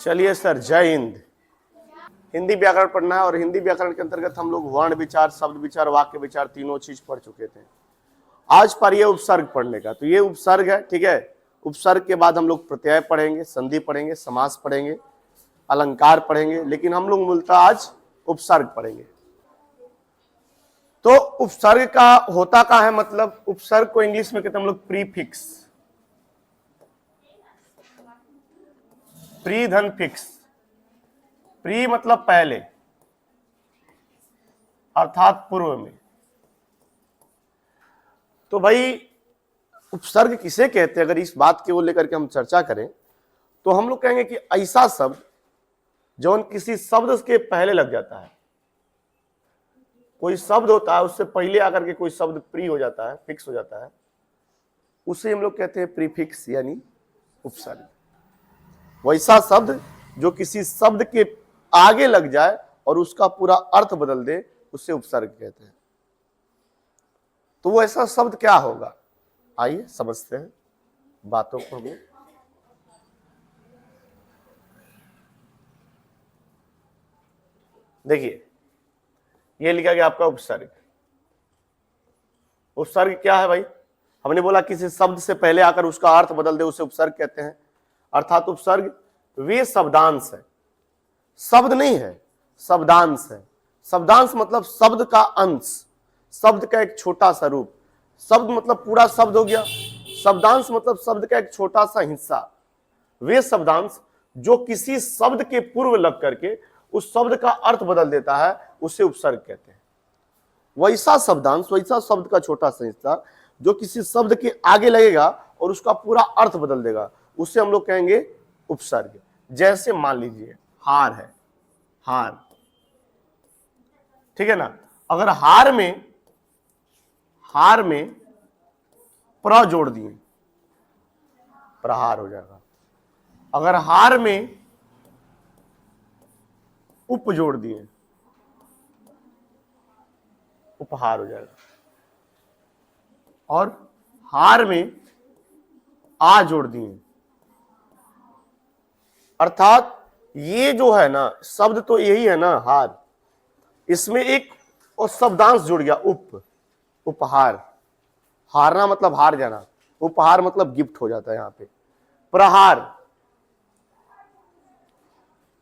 चलिए सर, जय हिंद। हिंदी व्याकरण पढ़ना है और हिंदी व्याकरण के अंतर्गत हम लोग वर्ण विचार, शब्द विचार, वाक्य विचार तीनों चीज पढ़ चुके थे। आज पर ये उपसर्ग पढ़ने का, तो ये उपसर्ग है, ठीक है। उपसर्ग के बाद हम लोग प्रत्यय पढ़ेंगे, संधि पढ़ेंगे, समास पढ़ेंगे, अलंकार पढ़ेंगे, लेकिन हम लोग मूलतः आज उपसर्ग पढ़ेंगे। तो उपसर्ग का होता क्या है, मतलब उपसर्ग को इंग्लिश में कहते हैं हम लोग प्रीफिक्स। प्री धन फिक्स, प्री मतलब पहले, अर्थात पूर्व में। तो भाई उपसर्ग किसे कहते हैं, अगर इस बात को लेकर के हम चर्चा करें तो हम लोग कहेंगे कि ऐसा शब्द जो किसी शब्द के पहले लग जाता है। कोई शब्द होता है, उससे पहले आकर के कोई शब्द प्री हो जाता है, फिक्स हो जाता है, उसे हम लोग कहते हैं प्रीफिक्स यानी उपसर्ग। वैसा शब्द जो किसी शब्द के आगे लग जाए और उसका पूरा अर्थ बदल दे, उसे उपसर्ग कहते हैं। तो वो ऐसा शब्द क्या होगा, आइए समझते हैं बातों को। हमें देखिए, ये लिखा गया आपका उपसर्ग। उपसर्ग क्या है भाई? हमने बोला किसी शब्द से पहले आकर उसका अर्थ बदल दे, उसे उपसर्ग कहते हैं। अर्थात उपसर्ग वे शब्दांश है, शब्द नहीं है, शब्दांश है। शब्दांश मतलब शब्द का अंश, शब्द का एक छोटा सा रूप। शब्द मतलब पूरा शब्द हो गया, शब्दांश मतलब शब्द का एक छोटा सा हिस्सा। वे शब्दांश जो किसी शब्द के पूर्व लग करके उस शब्द का अर्थ बदल देता है, उसे उपसर्ग कहते हैं। वैसा शब्दांश, वैसा शब्द का छोटा सा हिस्सा जो किसी शब्द के आगे लगेगा और उसका पूरा अर्थ बदल देगा, उसे हम लोग कहेंगे उपसर्ग। जैसे मान लीजिए हार है, हार, ठीक है ना। अगर हार में प्र जोड़ दिए, प्रहार हो जाएगा। अगर हार में उप जोड़ दिए, उपहार हो जाएगा। और हार में आ जोड़ दिए, अर्थात ये जो है ना शब्द, तो यही है ना हार, इसमें एक और शब्दांश जुड़ गया उप, उपहार। हारना मतलब हार जाना, उपहार मतलब गिफ्ट हो जाता है यहां पे। प्रहार,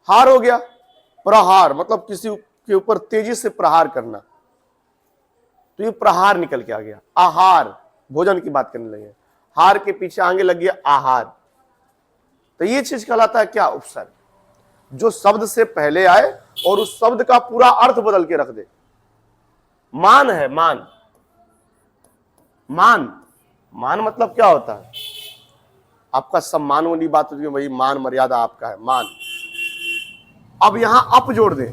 हार हो गया, प्रहार मतलब किसी के ऊपर तेजी से प्रहार करना, तो ये प्रहार निकल के आ गया। आहार, भोजन की बात करने लगे, हार के पीछे आगे लग गया आहार। तो ये चीज कहलाता है क्या, उपसर्ग। जो शब्द से पहले आए और उस शब्द का पूरा अर्थ बदल के रख दे। मान है, मान, मान, मान मतलब क्या होता है, आपका सम्मान वाली बात होती है भाई, मान मर्यादा आपका है, मान। अब यहां अप जोड़ दे,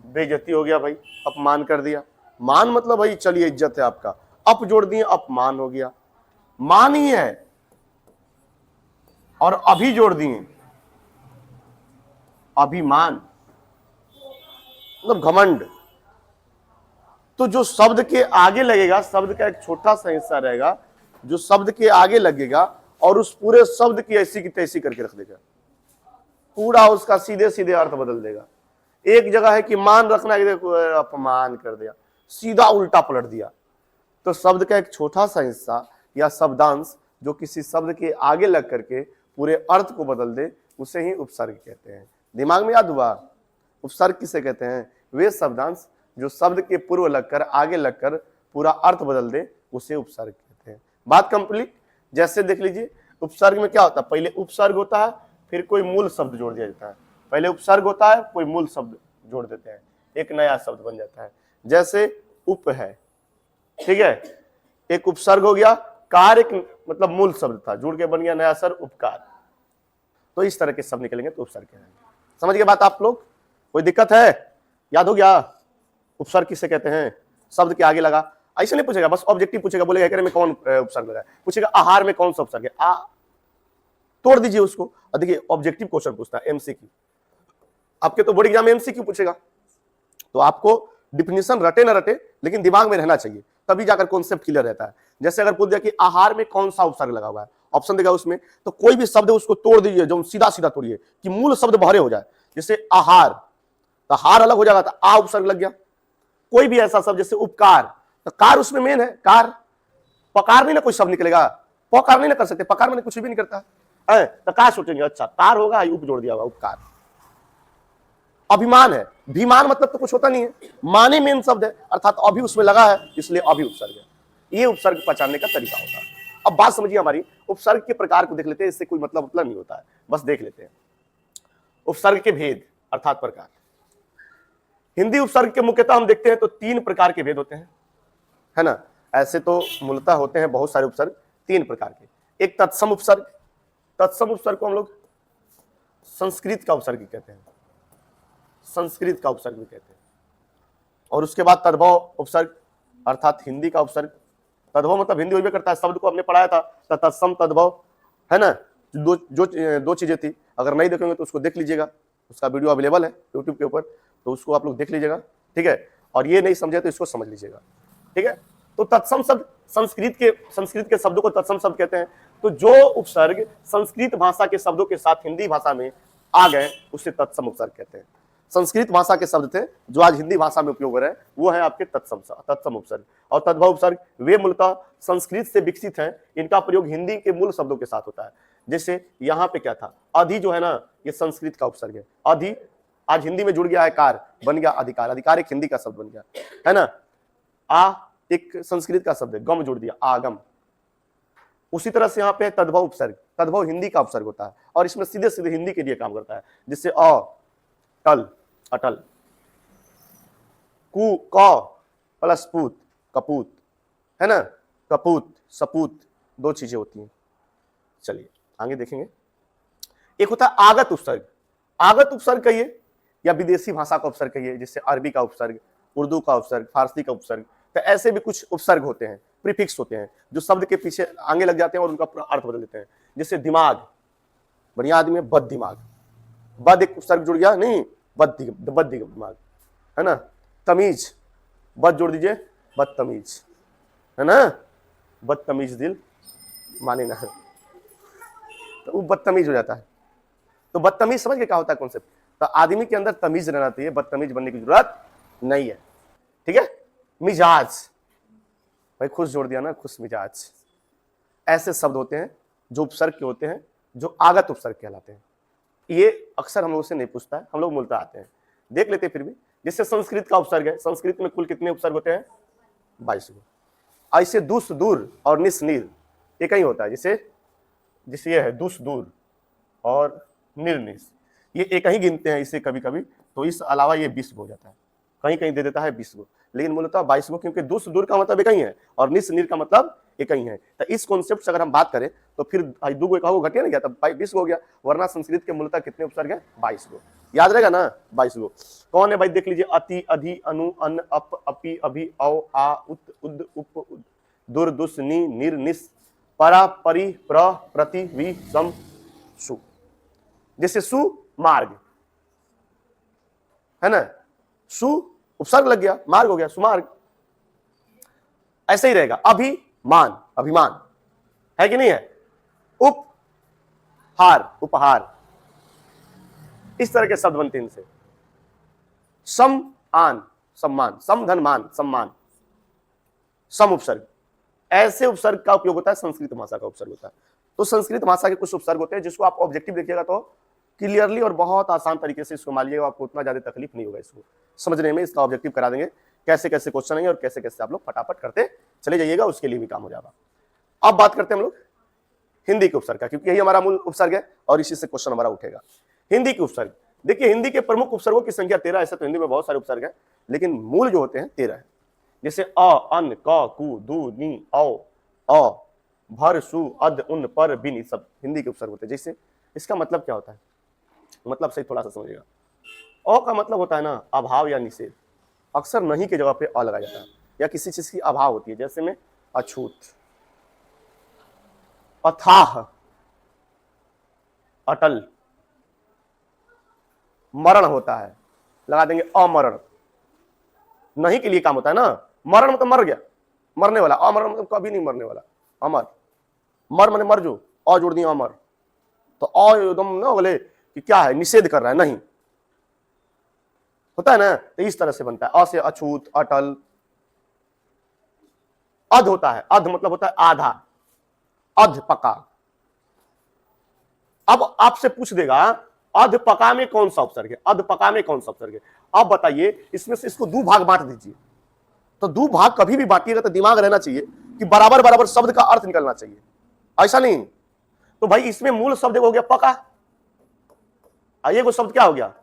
बेइज्जती हो गया भाई, अपमान कर दिया। मान मतलब भाई चलिए इज्जत है आपका, अप जोड़ दिए, अपमान हो गया। मान ही है, और अभी जोड़ दिए, अभिमान मतलब घमंड। तो जो शब्द के आगे लगेगा, शब्द का एक छोटा सा हिस्सा रहेगा जो शब्द के आगे लगेगा और उस पूरे शब्द की ऐसी की तैसी करके रख देगा, पूरा उसका सीधे सीधे अर्थ बदल देगा। एक जगह है कि मान रखना, अपमान कर दिया, सीधा उल्टा पलट दिया। तो शब्द का एक छोटा सा हिस्सा या शब्दांश जो किसी शब्द के आगे लग करके पूरे अर्थ को बदल दे, उसे ही उपसर्ग कहते हैं। दिमाग में याद हुआ? उपसर्ग किसे कहते हैं? वे शब्दांश जो शब्द के पूर्व लगकर, आगे लगकर पूरा अर्थ बदल दे, उसे उपसर्ग कहते हैं। बात कंप्लीट। जैसे देख लीजिए, उपसर्ग में क्या होता है, पहले उपसर्ग होता है, फिर कोई मूल शब्द जोड़ दिया जाता है। पहले उपसर्ग होता है, कोई मूल शब्द जोड़ देते हैं, एक नया शब्द बन जाता है। जैसे उप है, ठीक है, एक उपसर्ग हो गया, कार एक मतलब मूल शब्द था, जुड़ के बन गया नया शब्द उपकार। तो इस तरह के शब्द निकलेंगे तो उपसर्ग कहलाएंगे। समझ गए बात आप लोग? कोई दिक्कत है? याद हो गया उपसर्ग किसे कहते हैं? शब्द के आगे लगा, ऐसे नहीं पूछेगा, बस ऑब्जेक्टिव पूछेगा, बोलेगा एकरे में कौन उपसर्ग लगा है, पूछेगा आहार में कौन सा उपसर्ग है, आ तोड़ दीजिए उसको। और देखिए ऑब्जेक्टिव क्वेश्चन पूछता है, एमसीक्यू। आपके तो बोर्ड एग्जाम में एमसीक्यू पूछेगा, तो आपको डिफिनेशन रटे ना रटे, लेकिन दिमाग में रहना चाहिए, तभी जाकर कॉन्सेप्ट क्लियर रहता है। जैसे अगर पूछ दिया कि आहार में कौन सा उपसर्ग लगा हुआ है, ऑप्शन देगा उसमें, तो कोई भी शब्द है उसको तोड़ दीजिए, जो सीधा सीधा तोड़िए कि मूल शब्द बाहर हो जाए। जैसे आहार, तो हार अलग हो जाएगा, तो आ उपसर्ग लग गया। कोई भी ऐसा शब्द जैसे उपकार, तो कार उसमें मेन है, कार। पकार नहीं ना कोई शब्द निकलेगा, पकार नहीं ना कर सकते, पकार मैंने कुछ भी नहीं करता है, तो कार सोचेंगे अच्छा कार होगा, उप जोड़ दिया होगा, उपकार। अभिमान है, विमान मतलब तो कुछ होता नहीं है, माने मेन शब्द है, अर्थात अभी उसमें लगा है, इसलिए अभी उपसर्ग है। ये उपसर्ग पहचानने का तरीका होता है। अब बात समझिए हमारी, उपसर्ग के प्रकार को देख लेते हैं, इससे कोई मतलब नहीं होता है, बस देख लेते हैं। उपसर्ग के भेद अर्थात प्रकार। हिंदी उपसर्ग के मुख्यतः हम देखते हैं तो 3 प्रकार के भेद होते हैं, है ना। ऐसे तो मूलतः होते हैं बहुत सारे उपसर्ग, 3 प्रकार के। एक तत्सम उपसर्ग, तत्सम उपसर्ग को हम लोग संस्कृत का उपसर्ग कहते हैं, संस्कृत का उपसर्ग भी कहते हैं। और उसके बाद तद्भव उपसर्ग अर्थात हिंदी का उपसर्ग। तद्भव मतलब हिंदी होबे करता है, शब्द को हमने पढ़ाया था, तत्सम तद्भव, है ना। दो चीजें थी, अगर नहीं देखेंगे तो उसको देख लीजिएगा, उसका वीडियो अवेलेबल है यूट्यूब के ऊपर, तो उसको आप लोग देख लीजिएगा, ठीक है। और ये नहीं समझे तो इसको समझ लीजिएगा, ठीक है। तो तत्सम शब्द संस्कृत के शब्दों को तत्सम शब्द कहते हैं। तो जो उपसर्ग संस्कृत भाषा के शब्दों के साथ हिंदी भाषा में आ गए उसे तत्सम उपसर्ग कहते हैं। संस्कृत भाषा के शब्द थे जो आज हिंदी भाषा में उपयोग हो रहे हैं, वो है आपके तत्सम उपसर्ग। और तद्भव उपसर्ग वे मूलतः संस्कृत से विकसित हैं, इनका प्रयोग हिंदी के मूल शब्दों के साथ होता है। जैसे यहाँ पे क्या था, अधि जो है ना, ये संस्कृत का उपसर्ग है। अधि आज हिंदी में जुड़ गया है, कार बन गया अधिकार, अधिकार एक हिंदी का शब्द बन गया, है ना। आ एक संस्कृत का शब्द है, गम जुड़ दिया, आगम। उसी तरह से यहाँ पे तद्भव उपसर्ग, तद्भव हिंदी का उपसर्ग होता है और इसमें सीधे सीधे हिंदी के लिए काम करता है। जिससे अटल, अटल, कु क प्लस पूत, कपूत, है ना, कपूत सपूत, 2 चीजें होती हैं। चलिए आगे देखेंगे। एक होता है आगत उपसर्ग, आगत उपसर्ग कहिए या विदेशी भाषा का उपसर्ग कहिए, जिससे अरबी का उपसर्ग, उर्दू का उपसर्ग, फारसी का उपसर्ग। तो ऐसे भी कुछ उपसर्ग होते हैं, प्रीफिक्स होते हैं, जो शब्द के पीछे आगे लग जाते हैं और उनका पूरा अर्थ बदल देते हैं। जैसे दिमाग, बढ़िया आदमी है, बद दिमाग, बद एक उपसर्ग जुड़ गया, नहीं बद दिमाग, है ना। तमीज, बद जोड़ दीजिए, बदतमीज, है ना, बदतमीज दिल माने ना, तो वो बदतमीज हो जाता है। तो बदतमीज समझ के क्या होता है कॉन्सेप्ट, तो आदमी के अंदर तमीज रहना चाहिए, बदतमीज बनने की जरूरत नहीं है, ठीक है। मिजाज, भाई खुश जोड़ दिया ना, खुश मिजाज। ऐसे शब्द होते हैं जो उपसर्ग के होते हैं, जो आगत उपसर्ग कहलाते हैं। ये अक्सर हम लोगों से नहीं पूछता है, हम लोग मूलतः आते हैं, देख लेते हैं फिर भी। जैसे संस्कृत का उपसर्ग है, संस्कृत में कुल कितने उपसर्ग होते हैं, 22 गो। ऐसे दुस दूर और निस नीर एक ही होता है, जैसे ये है दुस दूर और निर्निस, ये एक ही गिनते हैं इसे कभी कभी, तो इस अलावा ये 20 गो हो जाता है, कहीं कहीं दे देता है 20 गो, लेकिन मूलतः 22 गो, क्योंकि दुस दूर का मतलब एक ही है और निस नीर का मतलब एक ही है। तो इस कॉन्सेप्ट से अगर हम बात करें तो फिर 2 गो 1 गो घटिया नहीं गया, तब 20 गो हो गया। वरना संस्कृत के मूलतः कितने उपसर्ग हैं, 22 गो, याद रहेगा ना, 22 गो। कौन है भाई, देख लीजिए। अति, अधि, अनु, अन, अप, अपि, अभि, औ, आ, उत, उद, उप, दुर, दुस, नि, निर, निस, परा, परि, प्र, प्रति, वि, सम, सु। जैसे सु मार्ग, है ना, सु उपसर्ग लग गया, मार्ग हो गया, सुमार्ग। ऐसे ही रहेगा। अभिमान, अभिमान है कि नहीं है। उपहार, उपहार, इस तरह के शब्द बनते हैं इनसे। समान, सम्मान, समधन मान, सम्मान, सम उपसर्ग। ऐसे उपसर्ग का उपयोग होता है, संस्कृत भाषा का उपसर्ग होता है। तो संस्कृत भाषा के कुछ उपसर्ग होते हैं जिसको आप ऑब्जेक्टिव देखिएगा तो क्लियरली और बहुत आसान तरीके से इसको मान लीजिएगा, आपको उतना ज्यादा तकलीफ नहीं होगा इसको समझने में। इसका ऑब्जेक्टिव करा देंगे, कैसे कैसे क्वेश्चन आएंगे और कैसे कैसे आप लोग फटाफट करते चले जाइएगा, उसके लिए भी काम हो जाएगा। अब बात करते हैं हम लोग हिंदी के उपसर्ग का, क्योंकि यही हमारा मूल उपसर्ग है और इसी से क्वेश्चन हमारा उठेगा। हिंदी के उपसर्ग, देखिए हिंदी के प्रमुख उपसर्गों की संख्या 13। ऐसे तो हिंदी में बहुत सारे उपसर्ग हैं, लेकिन मूल जो होते हैं 13 है। जैसे अ, अन, क, कु, दु, नि, औ, अ, भर, सु, अद, उन, पर, बिन, सब हिंदी के उपसर्ग होते हैं। जैसे इसका मतलब क्या होता है, मतलब सही थोड़ा सा समझिएगा। अ का मतलब होता है ना अभाव या निषेध, अक्सर नहीं के जगह पे अ लगाया जाता है, या किसी चीज की अभाव होती है, जैसे में अछूत, अथाह, अटल। मरण होता है, लगा देंगे अमरण, नहीं के लिए काम होता है ना। मरण मतलब मर गया, मरने वाला। अमरण मतलब कभी नहीं मरने वाला, अमर। मर माने मर जो, अ जोड़ दिया अमर, तो अ एकदम ना बोले कि क्या है, निषेध कर रहा है, नहीं होता है ना। तो इस तरह से बनता है। अ से अछूत, अटल। अध होता है, अध मतलब होता है आधा, अध पका। अब आपसे पूछ देगा अध पका में कौन सा उपसर्ग है, अध पका में कौन सा उपसर्ग है। अब बताइए इसमें से इसको दो भाग बांट दीजिए। तो दो भाग कभी भी बांटिएगा तो दिमाग रहना चाहिए कि बराबर बराबर शब्द का अर्थ निकलना चाहिए, ऐसा नहीं। तो भाई इसमें मूल शब्द हो गया पका, आइए वो शब्द क्या हो गया,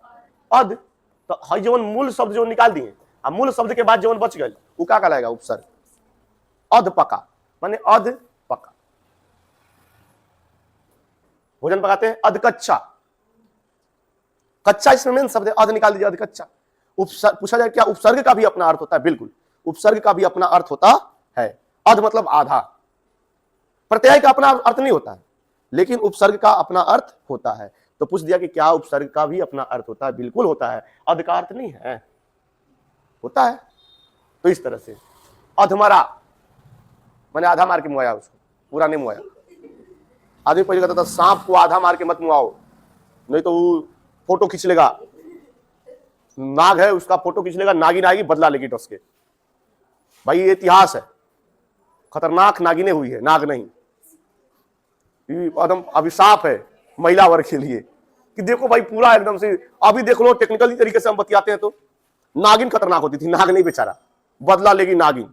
अध। तो हई जवन मूल शब्द जो निकाल दिए, अब मूल शब्द के बाद जवन बच गए वो क्या कहलाएगा, उपसर्ग। अध पका माने अध पका। भोजन पकाते हैं, अध कच्चा, कच्चा इसमें मेन शब्द है, अध निकाल दीजिए, अध कच्चा। पूछा जाए क्या उपसर्ग का भी अपना अर्थ होता है, बिल्कुल उपसर्ग का भी अपना अर्थ होता है। अध मतलब आधा, प्रत्यय का अपना अर्थ नहीं होता है, लेकिन उपसर्ग का अपना अर्थ होता है। तो पूछ दिया कि क्या उपसर्ग का भी अपना अर्थ होता है, बिल्कुल होता है, अध का अर्थ नहीं है, होता है। तो इस तरह से अधमरा मैंने आधा मार के मुआया, उसको पूरा नहीं मुआया। आदमी पहले कहता था सांप को आधा मार के मत मुआओ, नहीं तो वो फोटो खींच लेगा, नाग है उसका फोटो खींच लेगा, नागिन आएगी बदला लेगी डस के। भाई ये इतिहास है, खतरनाक नागिने हुई है, नाग नहीं, एकदम अभिशाप है महिला वर्ग के लिए कि देखो भाई पूरा एकदम से। अभी देख लो टेक्निकली तरीके से हम बतियाते हैं तो नागिन खतरनाक होती थी, नाग नहीं बेचारा, बदला लेगी नागिन।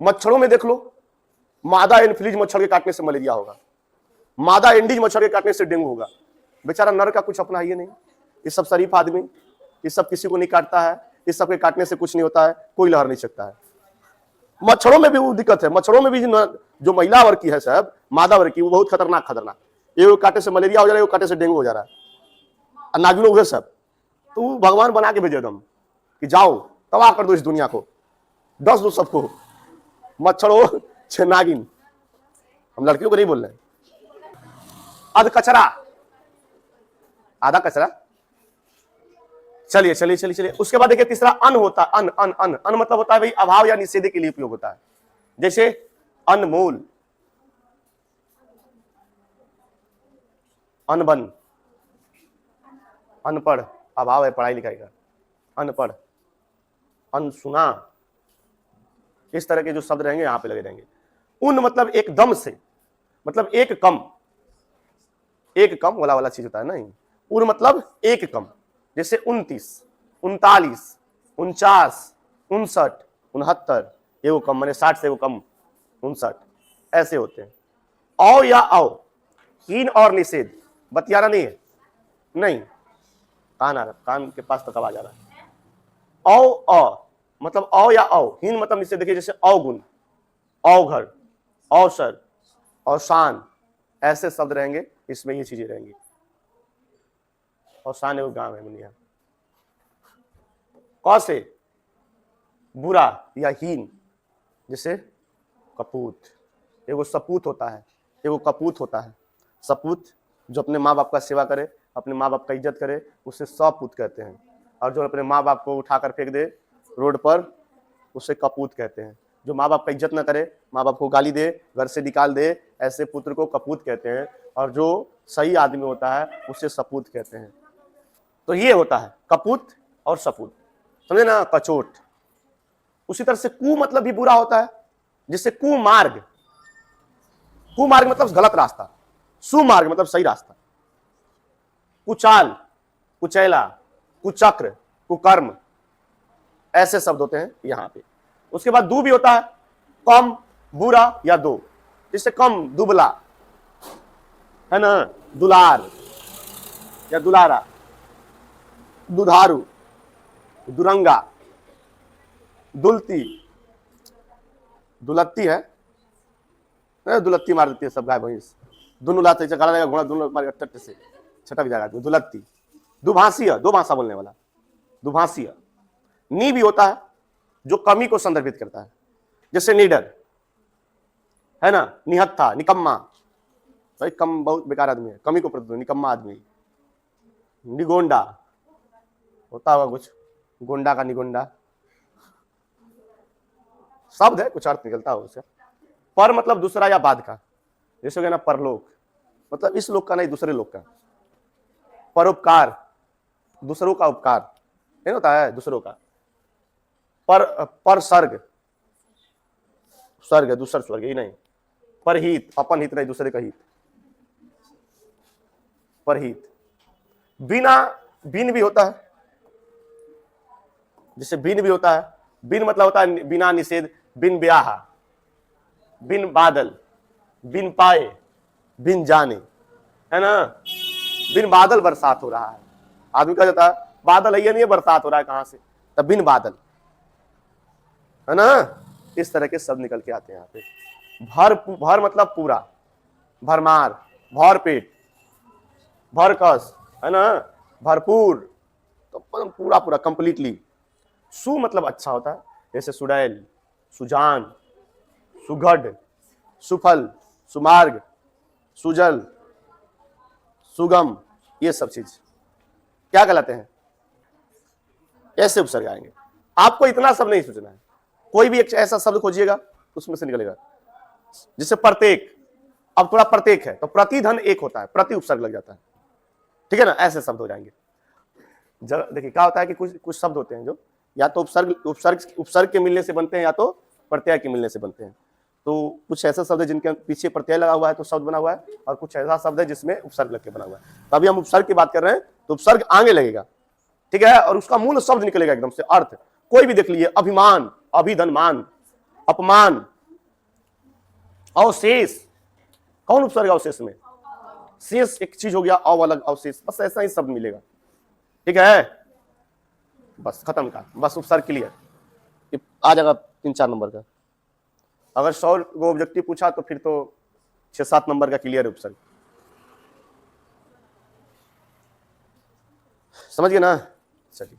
मच्छरों में देख लो, मादा एनफ्लूएंजा मच्छर के काटने से मलेरिया होगा, मादा एंडीज मच्छर के काटने से डेंगू होगा। बेचारा नर का कुछ अपना ये नहीं, ये सब शरीफ आदमी, ये सब किसी को नहीं काटता है, इस सब के काटने से कुछ नहीं होता है, कोई लहर नहीं सकता है। मच्छरों में भी वो दिक्कत है, मच्छरों में भी जो महिला वर्ग की है साहब, मादा वर्ग की, वो बहुत खतरनाक खतरनाक, ये काटे से मलेरिया हो जा रहा है, काटे से डेंगू हो जा रहा है, नागिनों हुए सब। तो भगवान बना के भेजे दम कि जाओ तबाह कर दो इस दुनिया को, डस दो सबको, मच्छर हो छे नागिन। हम लड़कियों को नहीं बोल रहे। अध कचरा, आधा कचरा। चलिए चलिए चलिए चलिए, उसके बाद देखिए तीसरा अन होता है, अन अन अन अन मतलब होता है भाई अभाव या निषेध के लिए उपयोग होता है। जैसे अनमोल, अनबन, अनपढ़, अभाव है पढ़ाई लिखाई का, अनपढ़, अनसुना, इस तरह के जो शब्द रहेंगे यहां पे लगे रहेंगे। उन मतलब एकदम से, मतलब एक कम, एक कम वाला चीज होता है ना। उन मतलब एक कम, जैसे 29, 39, 49, 59, 69, एगो कम माने 60 से एगो कम 59, ऐसे होते हैं। औ या औ, हीन और निषेध, बतियाना नहीं है, नहीं, कान आ रहा, कान के पास तक आवाज आ रहा है। औ अ मतलब औ या औ, हीन मतलब निषेध। देखिए जैसे अवगुण, अवघर, अवसर, अवसान, ऐसे शब्द रहेंगे, इसमें ये चीजें रहेंगी। अवसान एगो गांव है मुनिया। क से बुरा या हीन, जैसे कपूत, एगो सपूत होता है, एगो कपूत होता है। सपूत जो अपने माँ बाप का सेवा करे, अपने माँ बाप का इज्जत करे, उसे सपूत कहते हैं। और जो अपने माँ बाप को उठाकर फेंक दे रोड पर, उसे कपूत कहते हैं। जो माँ बाप का इज्जत न करे, माँ बाप को गाली दे, घर से निकाल दे, ऐसे पुत्र को कपूत कहते हैं। और जो सही आदमी होता है उसे सपूत कहते हैं। तो ये होता है कपूत और सपूत, समझे ना, कचोट। उसी तरह से कु मतलब भी बुरा होता है, जिससे कुमार्ग, कुमार्ग मतलब गलत रास्ता, सुमार्ग मतलब सही रास्ता। कुचाल, कुचैला, कुचक्र, कुकर्म, ऐसे शब्द होते हैं यहां पे। उसके बाद दू भी होता है, कम, बुरा या दो, जिससे कम, दुबला है ना, दुलार या दुलारा, दुधारू, दुरंगा, दुलती, दुलत्ती है, दुलत्ती मार देती है सब गाय भैंस, दोनों लाते गाला रहेगा घोड़ा, दोनों मार टट्टे से छटक जाएगा, दुलत्ती। दुभाषीय, दो भाषा बोलने वाला, दुभाषीय। नी भी होता है जो कमी को संदर्भित करता है, जैसे नीडर है ना, निहत्था, निकम्मा, भाई कम बहुत बेकार आदमी है, कमी को प्रति निकम्मा आदमी। निगोंडा होता होगा कुछ, गोंडा का निगोंडा शब्द है, कुछ अर्थ निकलता होगा उससे। पर मतलब दूसरा या बाद का, जैसे हो गया ना परलोक, मतलब इस लोक का नहीं, दूसरे लोक का। परोपकार, दूसरों का उपकार नहीं होता है, दूसरों का। पर सर्ग, स्वर्ग है, दूसरा स्वर्ग ही नहीं। परहित, अपन हित नहीं, दूसरे का हित, परहित। बिना, बिन भी होता है, जैसे बिन भी होता है। बिन मतलब होता है बिना निषेध, बिन ब्याह, बिन बादल, बिन पाए, बिन जाने, है ना। बिन बादल बरसात हो रहा है, आदमी कह जाता है बादल है नहीं है, बरसात हो रहा है कहां से, तब बिन बादल, है ना। इस तरह के शब्द निकल के आते हैं यहाँ पे। भर, भर मतलब पूरा, भरमार, भर पेट, भरकस, है ना, भरपूर, तो पूरा पूरा कंप्लीटली। सु मतलब अच्छा होता है, जैसे सुडैल, सुजान, सुगढ़, सुफल, सुमार्ग, सुजल, सुगम, ये सब चीज क्या कहलाते हैं, ऐसे उपसर्ग आएंगे। आपको इतना सब नहीं सोचना है, कोई भी एक ऐसा शब्द खोजिएगा उसमें से निकलेगा। जैसे प्रत्येक, अब थोड़ा प्रत्येक है तो प्रतिधन एक होता है, प्रति उपसर्ग लग जाता है, ठीक है ना, ऐसे शब्द हो जाएंगे। देखिए क्या होता है कि कुछ कुछ शब्द होते हैं जो या तो उपसर्ग के मिलने से बनते हैं या तो प्रत्यय के मिलने से बनते हैं। तो कुछ ऐसा शब्द है जिनके पीछे प्रत्यय लगा हुआ है तो शब्द बना हुआ है, और कुछ ऐसा शब्द है जिसमें उपसर्ग लग के बना हुआ है। तो अभी हम उपसर्ग की बात कर रहे हैं, तो उपसर्ग आगे लगेगा, ठीक है, और उसका मूल शब्द निकलेगा एकदम से, अर्थ कोई भी देख लीजिए, अभिमान, अभिधनमान, अपमान, अवशेष, कौन उपसर्ग अवशेष में, शेष एक चीज हो गया, अव अलग अवशेष, बस ऐसा ही शब्द मिलेगा, ठीक है, बस खत्म का, बस उपसर्ग क्लियर। आ जाएगा 3-4 नंबर का। अगर 100 को ऑब्जेक्टिव पूछा तो फिर तो 6-7 नंबर का क्लियर है उपसर्ग, समझ गए ना। चलिए।